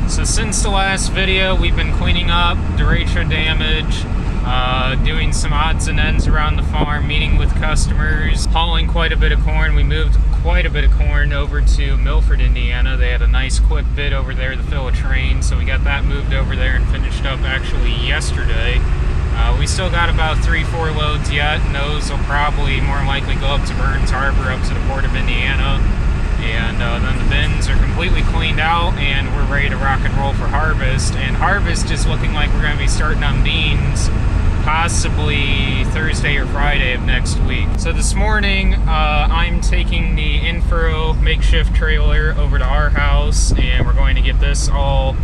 So since the last video, we've been cleaning up derecho damage, doing some odds and ends around the farm, meeting with customers, hauling quite a bit of corn. We moved quite a bit of corn over to Milford, Indiana. They had a nice quick bid over there to fill a train, so we got that moved over there and finished up actually yesterday. We still got about 3-4 loads yet, and those will probably more likely go up to Burns Harbor, up to the Port of Indiana. And then the bins are completely cleaned out, and we're ready to rock and roll for harvest. And harvest is looking like we're going to be starting on beans possibly Thursday or Friday of next week. So this morning, I'm taking the Infro makeshift trailer over to our house, and we're going to get this all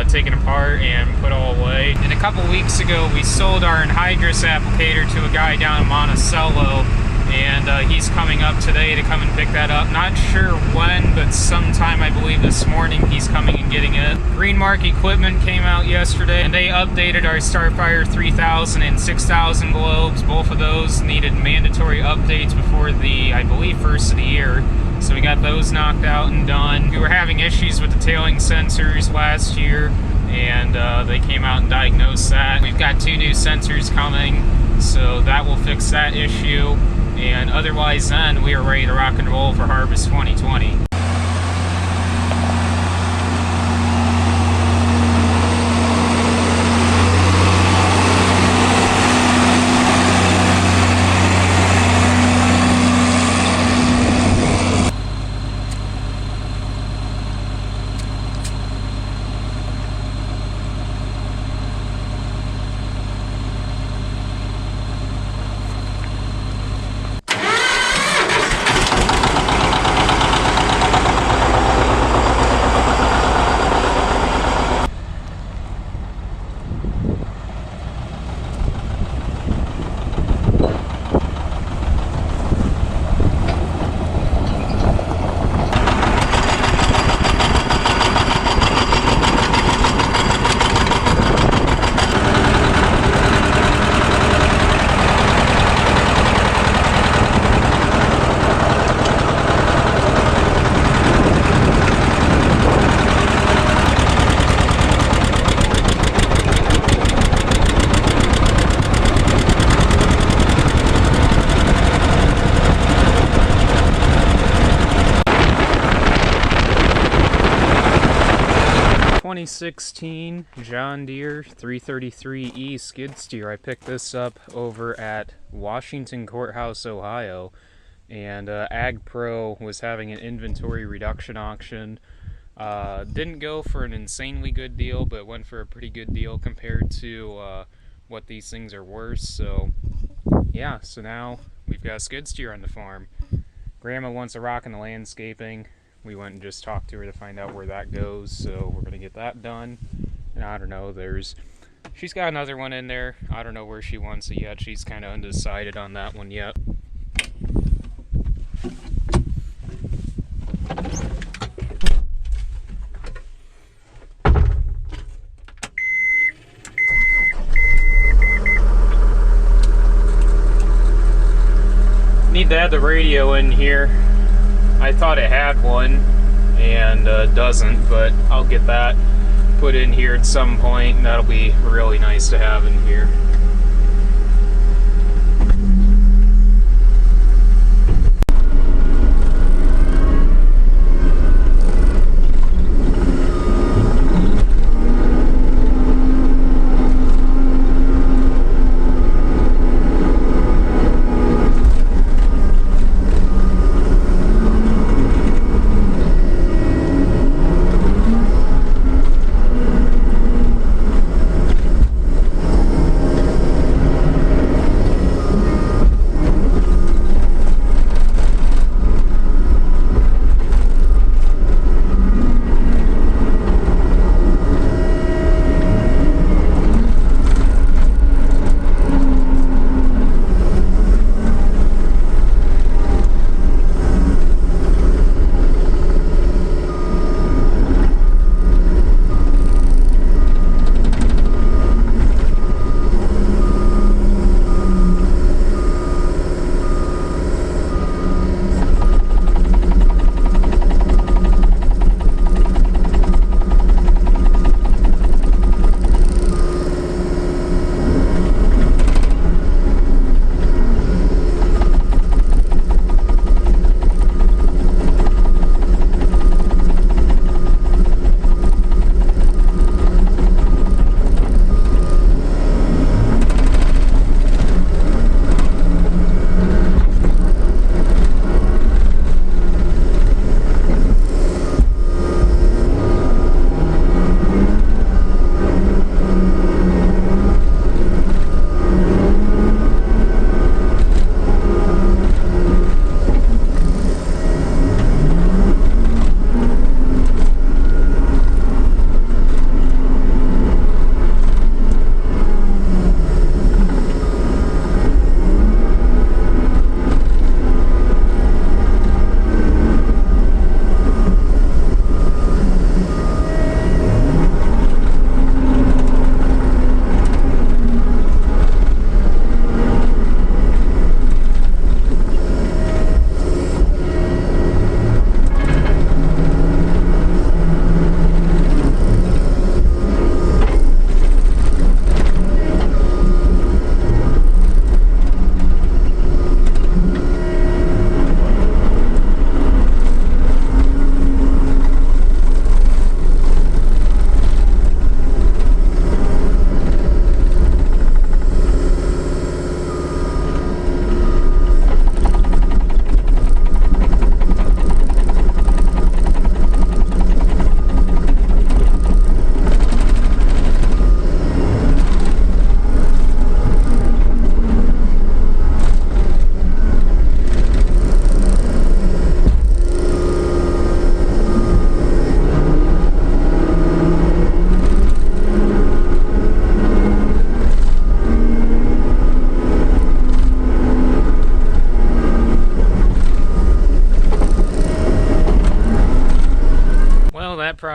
taken apart and put all away. And a couple weeks ago, we sold our anhydrous applicator to a guy down in Monticello, and he's coming up today to come and pick that up. Not sure when, but sometime, I believe this morning, he's coming and getting it. Greenmark Equipment came out yesterday, and they updated our Starfire 3000 and 6000 globes. Both of those needed mandatory updates before the, I believe, first of the year. So we got those knocked out and done. We were having issues with the tailing sensors last year, and they came out and diagnosed that. We've got 2 new sensors coming, so that will fix that issue. And otherwise then, we are ready to rock and roll for Harvest 2020. '16 John Deere 333E Skidsteer. I picked this up over at Washington Courthouse, Ohio, and Ag Pro was having an inventory reduction auction. Didn't go for an insanely good deal, but went for a pretty good deal compared to what these things are worth. So yeah, so now we've got a Skidsteer on the farm. Grandma wants a rock in the landscaping. We went and just talked to her to find out where that goes, so we're gonna get that done. And I don't know, she's got another one in there. I don't know where she wants it yet. She's kind of undecided on that one yet. Need to add the radio in here. I thought it had one, and doesn't, but I'll get that put in here at some point, and that'll be really nice to have in here.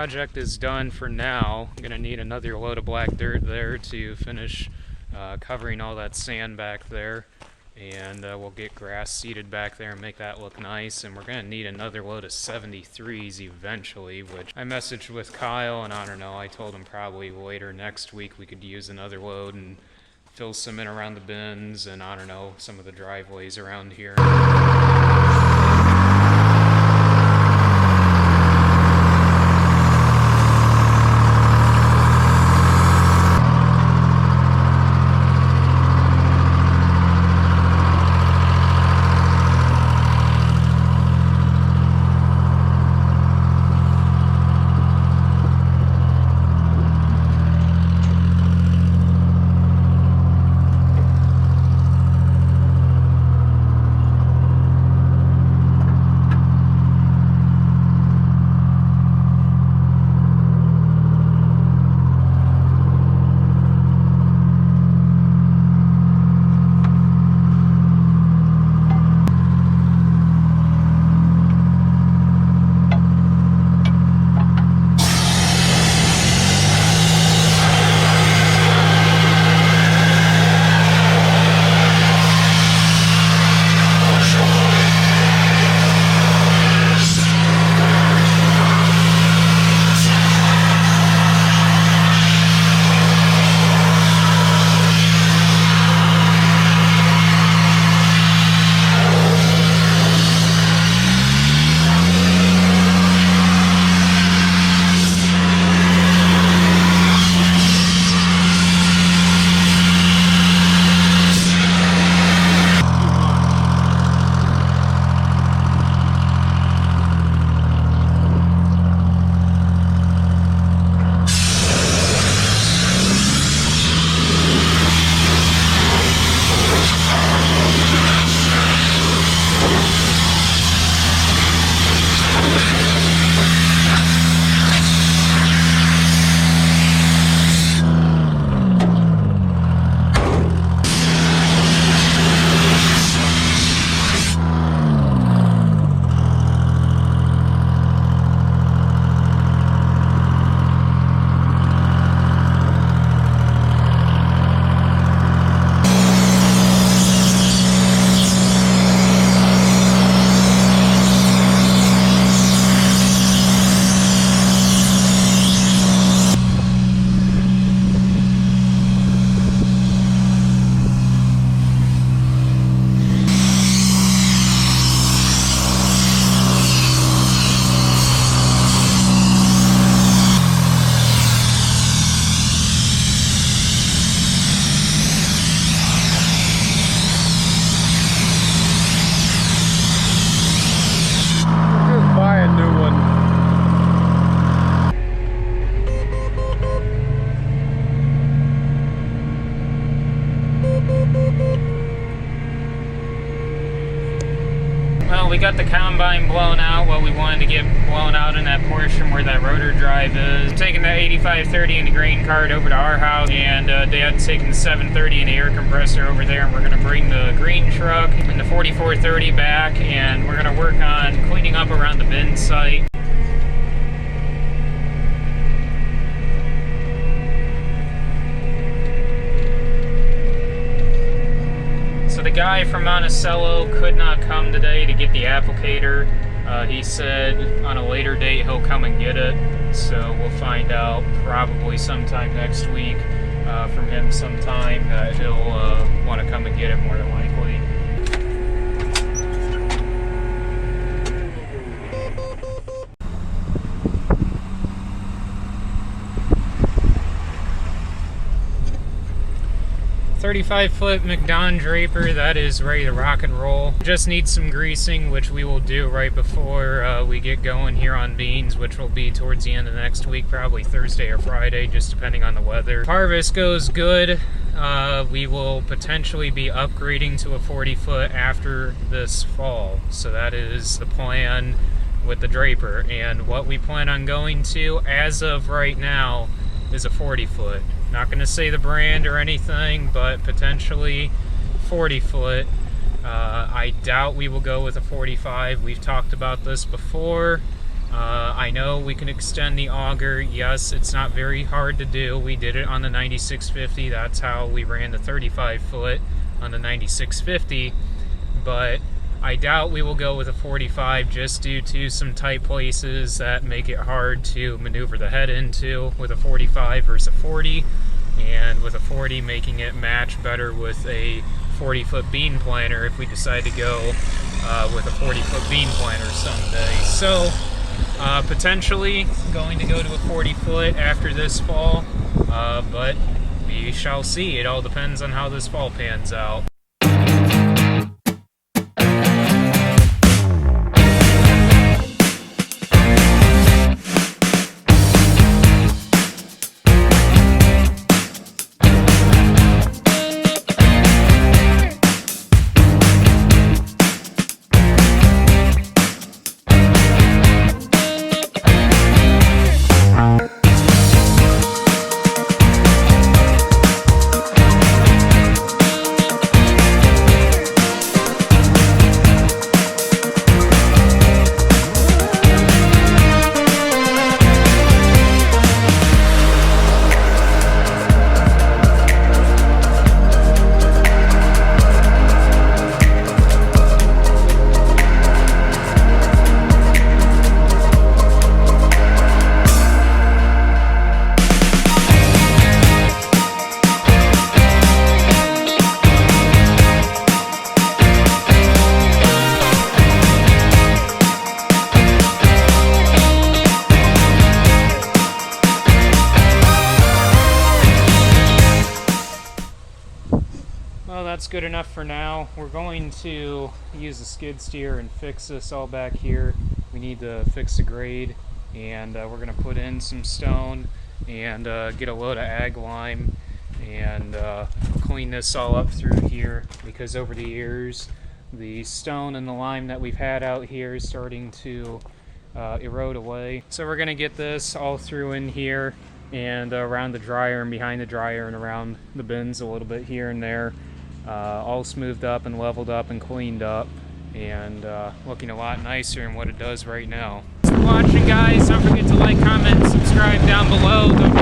project is done for now. I'm gonna need another load of black dirt there to finish covering all that sand back there, and we'll get grass seeded back there and make that look nice. And we're gonna need another load of 73s eventually, which I messaged with Kyle, and I don't know, I told him probably later next week we could use another load and fill some in around the bins and, I don't know, some of the driveways around here. We got the combine blown out, what we wanted to get blown out in that portion where that rotor drive is. I'm taking that 8530 in the grain cart over to our house, and Dad's taking the 730 in the air compressor over there, and we're going to bring the green truck and the 4430 back, and we're going to work on cleaning up around the bin site. The guy from Monticello could not come today to get the applicator. He said on a later date he'll come and get it, so we'll find out probably sometime next week from him sometime that he'll want to come and get it more than likely. 35-foot McDon Draper, that is ready to rock and roll. Just needs some greasing, which we will do right before we get going here on beans, which will be towards the end of next week, probably Thursday or Friday, just depending on the weather. Harvest goes good. We will potentially be upgrading to a 40-foot after this fall. So that is the plan with the Draper. And what we plan on going to, as of right now, is a 40-foot. Not going to say the brand or anything, but potentially 40-foot. I doubt we will go with a 45. We've talked about this before. I know we can extend the auger. Yes, it's not very hard to do. We did it on the 9650. That's how we ran the 35 foot on the 9650. But I doubt we will go with a 45 just due to some tight places that make it hard to maneuver the head into with a 45 versus a 40. And with a 40 making it match better with a 40-foot bean planter if we decide to go with a 40-foot bean planter someday. So potentially going to go to a 40-foot after this fall, but we shall see. It all depends on how this fall pans out. Well, that's good enough for now. We're going to use the skid steer and fix this all back here. We need to fix the grade, and we're going to put in some stone and get a load of ag lime and clean this all up through here, because over the years the stone and the lime that we've had out here is starting to erode away. So we're going to get this all through in here and around the dryer and behind the dryer and around the bins a little bit here and there. All smoothed up and leveled up and cleaned up, and looking a lot nicer than what it does right now. Thanks for watching, guys. Don't forget to like, comment, subscribe down below. Don't